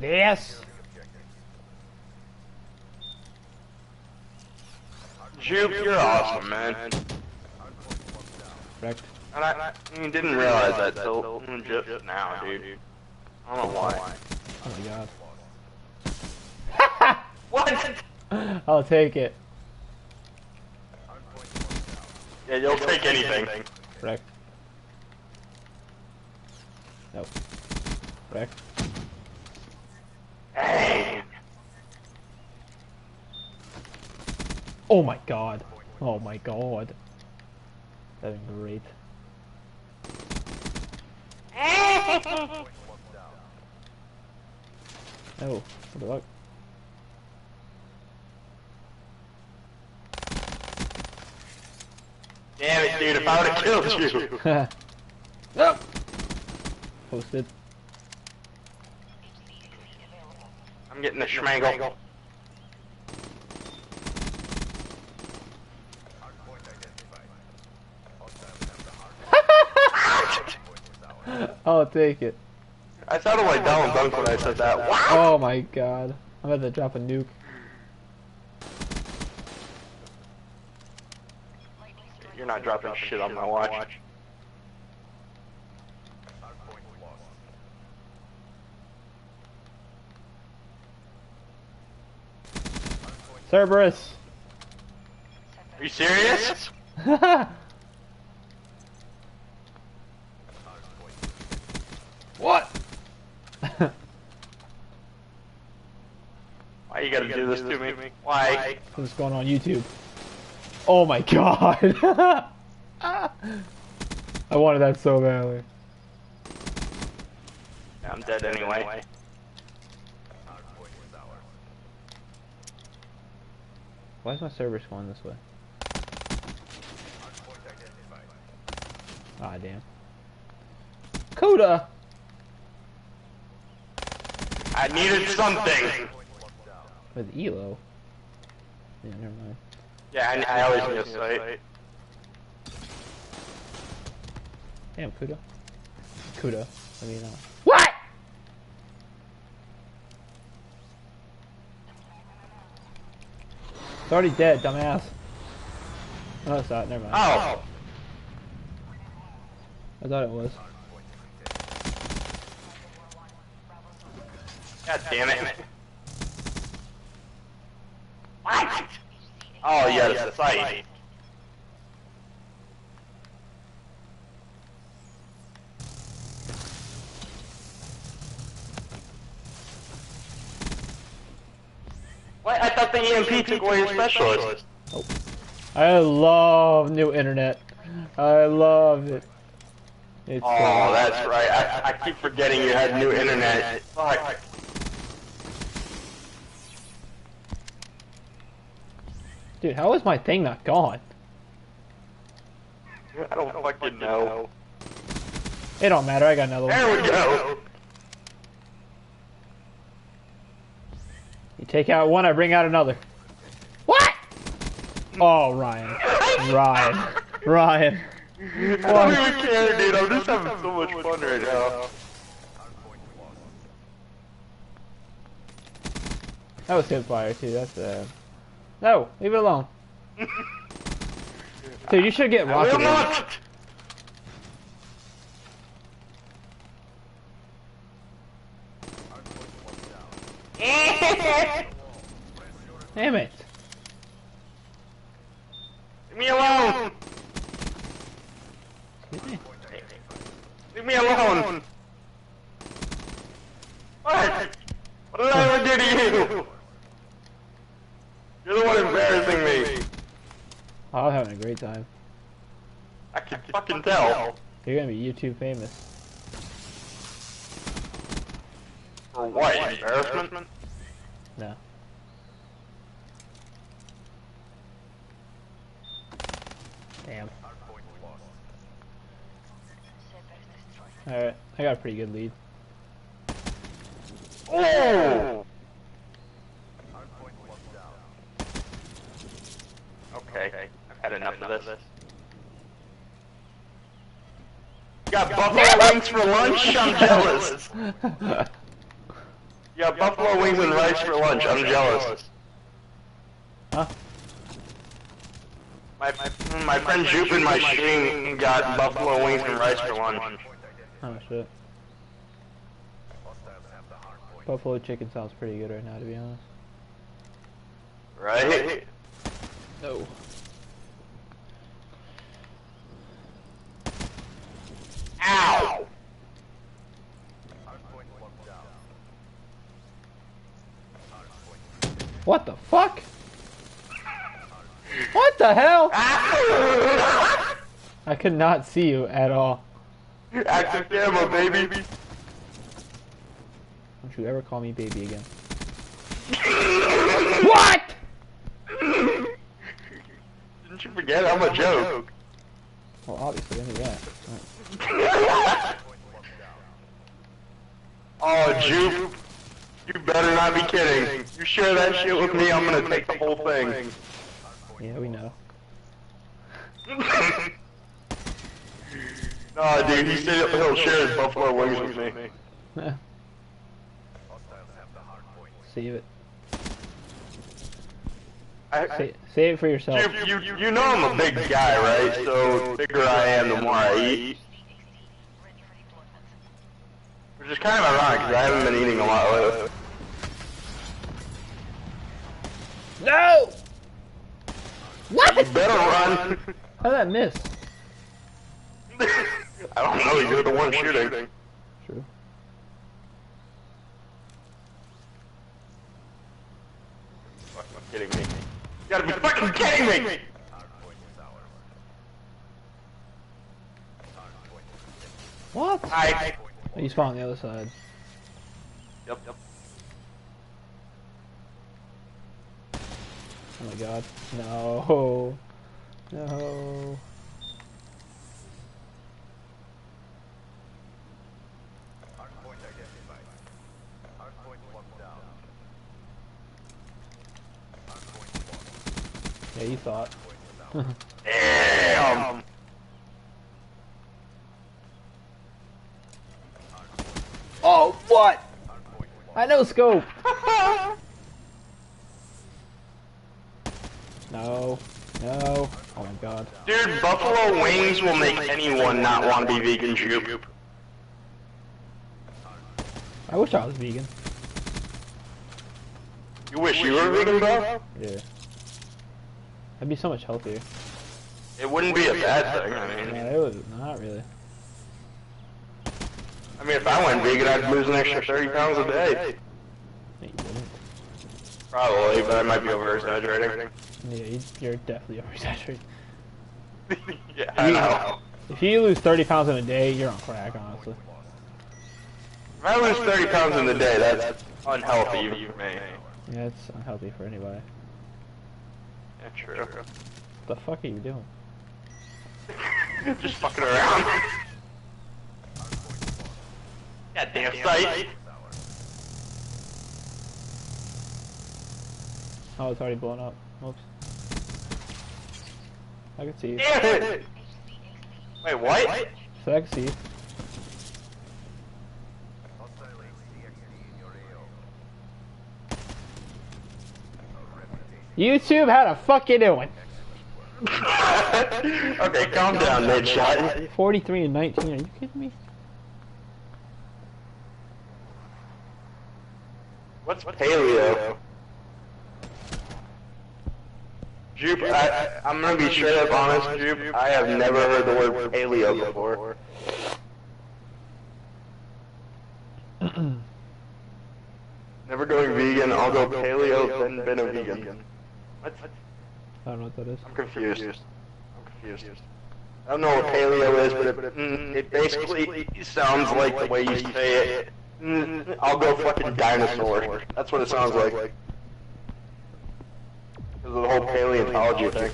this. Jupe, you're awesome, man. Correct. And I didn't realize that till just now, dude. I don't know why. Oh my god. What? I'll take it. Yeah, you'll take anything. Correct. Nope. Correct. Hey. Oh my god. Oh my god. That's great. Oh, good luck. Damn it, dude, if I would've killed you. Nope. Posted. I'm getting the schmangle. I'll take it. I sounded like Donald Duck when I said that. Wow. Oh my god. I'm about to drop a nuke. You're not dropping shit on my watch. Cerberus! Are you serious? What? Why you gotta do this to me? Why? What's going on YouTube? Oh my god! I wanted that so badly. I'm dead anyway. Why is my Cerberus going this way? Ah, damn. Coda! I needed something. With Elo? Yeah, never mind. Yeah, I always need a sight. Damn, Kuda. Kuda. I mean, what?! It's already dead, dumbass. Oh, it's not. Never mind. Oh! I thought it was. God damn it. What? Oh, yeah, it's the sight. What? I thought the EMP took away your specialist. Oh. I love new internet. I love it. It's oh, that's right. I keep forgetting you had new internet. Fuck. Dude, how is my thing not gone? I don't fucking know. It don't matter, I got another one. There we go. You take out one, I bring out another. What? Oh, Ryan. Ryan. I don't even care, dude. I'm just having so much fun right now. That was hipfire too, that's No, leave it alone. Dude, you should get rocketed. Damn it. Leave me alone. Leave me alone. What? What did I ever do to you? You're the one embarrassing me. Oh, I'm having a great time. I can fucking tell. You're gonna be YouTube famous. For what? Embarrassment? No. Damn. Alright, I got a pretty good lead. Oh! Okay, I've had enough of this. You got buffalo wings for lunch? I'm jealous. You got buffalo wings and rice for lunch. I'm jealous. Huh? My friend Jupe in my stream got buffalo wings and rice for lunch. Oh shit. Buffalo chicken sounds pretty good right now, to be honest. Right? No. Ow! What the fuck? What the hell? I could not see you at all. Active camo, baby. Don't you ever call me baby again. What? Didn't you forget I'm a joke? Well, obviously, I knew that. Oh, Jupe. You better not be kidding. You share that shit with me, I'm gonna take the whole thing. Yeah, we know. No, dude, he said he'll share his buffalo wings with me. Save it. Save it for yourself. You know I'm a big guy, right? So the bigger I am, the more I eat. Which is kind of ironic, because I haven't been eating a lot lately. No! What? You better run. How'd that miss? I don't know, you're the one shooting. True. Fucking kidding me. You gotta be fucking kidding me! What? Hi. He spawned on the other side. Yep. Oh my god. No. No. Yeah, you thought. Damn! Oh, what? I know scope. No. No. Oh my god. Dude, buffalo wings will make anyone not want to be vegan, Jupe. I wish I was vegan. You wish you were vegan, bro? Yeah. I'd be so much healthier. It wouldn't be a bad thing, I mean. Yeah, it was not really. I mean, if I went vegan, I'd lose an extra 30 pounds a day. No, you wouldn't. Probably, but I might be over-exaggerating. Yeah, you're definitely over-exaggerating. Yeah, I know. If you lose 30 pounds in a day, you're on crack, honestly. If I lose 30 pounds in a day, that's unhealthy for me. Yeah, it's unhealthy for anybody. Yeah, true. What the fuck are you doing? Just fucking around. Goddamn sight. Oh, it's already blown up. Oops. I can see you. Damn it! Wait, what? So I can see you. YouTube, how the fuck you doing? Okay, calm down, Midshot. 43 and 19, are you kidding me? What's paleo? Jupe, I'm gonna be straight up honest, Jupe. I have never heard the word paleo before. Never going vegan, I'll go paleo, then been a vegan. What? I don't know what that is. I'm confused. I don't know what paleo is, but it basically sounds like the way you say it. I'll go fucking dinosaur. That's what it sounds like. Because of the whole paleontology thing.